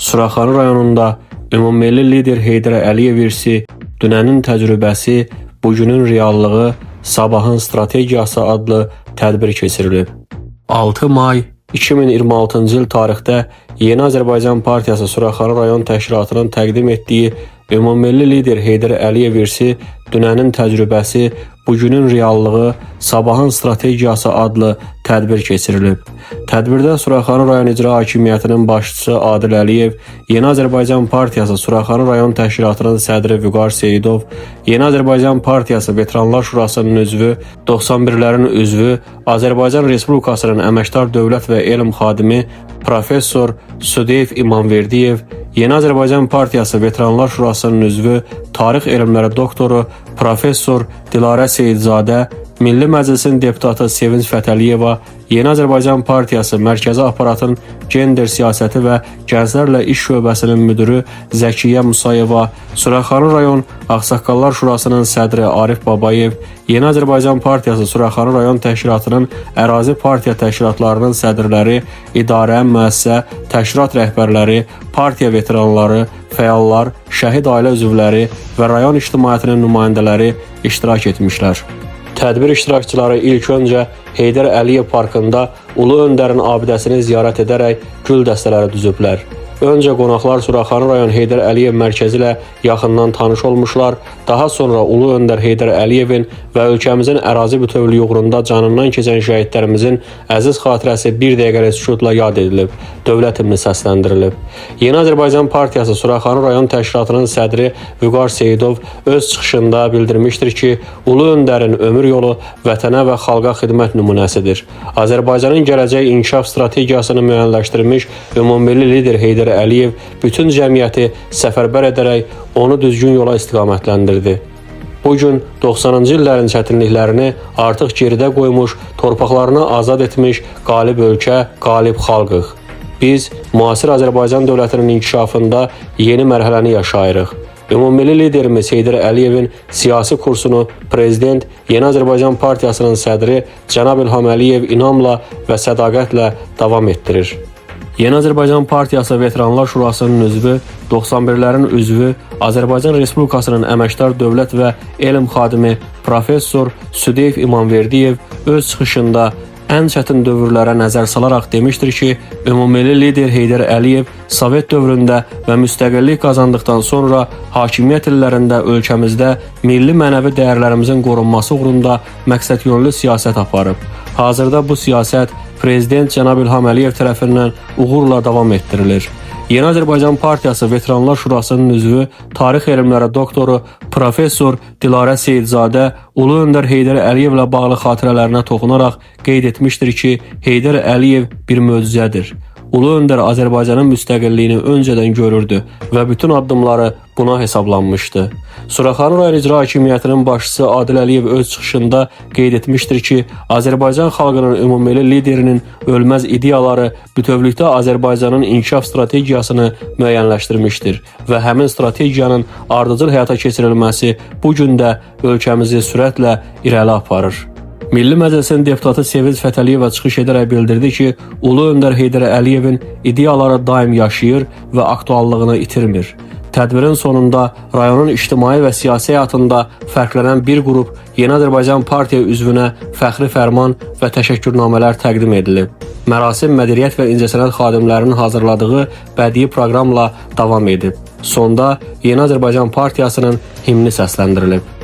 Suraxanı rayonunda ümummilli lider Heydər Əliyev irsi, dünənin təcrübəsi, bugünün reallığı, sabahın strategiyası adlı tədbir keçirilib. 6 may 2026-cı il tarixdə Yeni Azərbaycan Partiyası Suraxanı rayon təşkilatının təqdim etdiyi ümummilli lider Heydər Əliyev irsi, dünənin təcrübəsi, bugünün reallığı, sabahın strategiyası adlı tədbir keçirilib. Tədbirdə Suraxanı rayon icra hakimiyyətinin başçısı Adil Əliyev, Yeni Azərbaycan Partiyası Suraxanı rayon təşkilatının sədri Vüqar Seyidov, Yeni Azərbaycan Partiyası Veteranlar Şurasının üzvü, 91-lərin üzvü, Azərbaycan Respublikasının əməkdar dövlət və elm xadimi Professor Südeyev İmamverdiyev, Yeni Azərbaycan Partiyası Veteranlar Şurasının üzvü, tarix elmləri doktoru Professor Dilarə Seyidzadə, Milli Məclisin deputatı Sevinç Fətəliyeva, Yeni Azərbaycan Partiyası Mərkəzi Aparatın Gender Siyasəti və Gənclərlə İş Şöbəsinin müdürü Zəkiyə Musayeva, Suraxanı rayon Ağsaqqallar Şurasının sədri Arif Babayev, Yeni Azərbaycan Partiyası Suraxanı rayon təşkilatının ərazi partiya təşkilatlarının sədrləri, idarə, müəssisə, təşkilat rəhbərləri, partiya veteranları, fəallar, şəhid ailə üzvləri və rayon ictimaiyyətinin nümayəndələri iştirak etmişlər. Tədbir iştirakçıları ilk öncə Heydər Əliyev Parkında Ulu Öndərin abidəsini ziyarət edərək gül dəstələri düzüblər. Öncə qonaqlar Suraxanı rayon Heydər Əliyev mərkəzi ilə yaxından tanış olmuşlar. Daha sonra Ulu Öndər Heydər Əliyevin və ölkəmizin ərazi bütövlüyü uğrunda canından keçən şəhidlərimizin əziz xatirəsi bir dəqiqəlik sükutla yad edilib, dövlət himni səsləndirilib. Yeni Azərbaycan Partiyası Suraxanı rayon təşkilatının sədri Vüqar Seyidov öz çıxışında bildirmişdir ki, Ulu Öndərin ömür yolu vətənə və xalqa xidmət nümunəsidir. Azərbaycanın gələcək inkişaf strategiyasını müəyyənləşdirmiş ümummilli lider Heydər Əliyev bütün cəmiyyəti səfərbər edərək onu düzgün yola istiqamətləndirdi. Bugün 90-cı illərin çətinliklərini artıq geridə qoymuş, torpaqlarını azad etmiş qalib ölkə, qalib xalqıq. Biz müasir Azərbaycan dövlətinin inkişafında yeni mərhələni yaşayırıq. Ümummilli liderimiz Heydər Əliyevin siyasi kursunu Prezident Yeni Azərbaycan Partiyasının sədri Cənab İlham Əliyev inamla və sədaqətlə davam etdirir. Yeni Azərbaycan Partiyası Veteranlar Şurasının üzvü, 91-lərin üzvü, Azərbaycan Respublikasının əməkdar dövlət və elm xadimi Professor Südeyev İmamverdiyev öz çıxışında ən çətin dövrlərə nəzər salaraq demişdir ki, ümummilli lider Heydər Əliyev Sovet dövründə və müstəqillik qazandıqdan sonra hakimiyyət illərində ölkəmizdə milli mənəvi dəyərlərimizin qorunması uğrunda məqsədyönlü siyasət aparıb. Hazırda bu siyasət Prezident Cənab İlham Əliyev tərəfindən uğurla davam etdirilir. Yeni Azərbaycan Partiyası Veteranlar Şurasının üzvü, tarix elmləri doktoru Professor Dilarə Seyidzadə Ulu Öndər Heydər Əliyevlə bağlı xatirələrinə toxunaraq qeyd etmişdir ki, Heydər Əliyev bir möcüzədir. Ulu Öndər Azərbaycanın müstəqilliyini öncədən görürdü və bütün addımları buna hesablanmışdı. Suraxanı rayon icra hakimiyyətinin başçısı Adil Əliyev öz çıxışında qeyd etmişdir ki, Azərbaycan xalqının ümummilli liderinin ölməz ideyaları bütövlükdə Azərbaycanın inkişaf strategiyasını müəyyənləşdirmişdir və həmin strategiyanın ardıcıl həyata keçirilməsi bu gün də ölkəmizi sürətlə irəli aparır. Milli Məclisin deputatı Sevinç Fətəliyeva çıxış edərək bildirdi ki, Ulu Öndər Heydər Əliyevin ideyaları daim yaşayır və aktuallığını itirmir. Tədbirin sonunda rayonun ictimai və siyasi həyatında fərqlənən bir qrup Yeni Azərbaycan Partiya üzvünə fəxri fərman və təşəkkürnamələr təqdim edilib. Mərasim mədəniyyət və incəsənət xadimlərinin hazırladığı bədii proqramla davam edib. Sonda Yeni Azərbaycan Partiyasının himni səsləndirilib.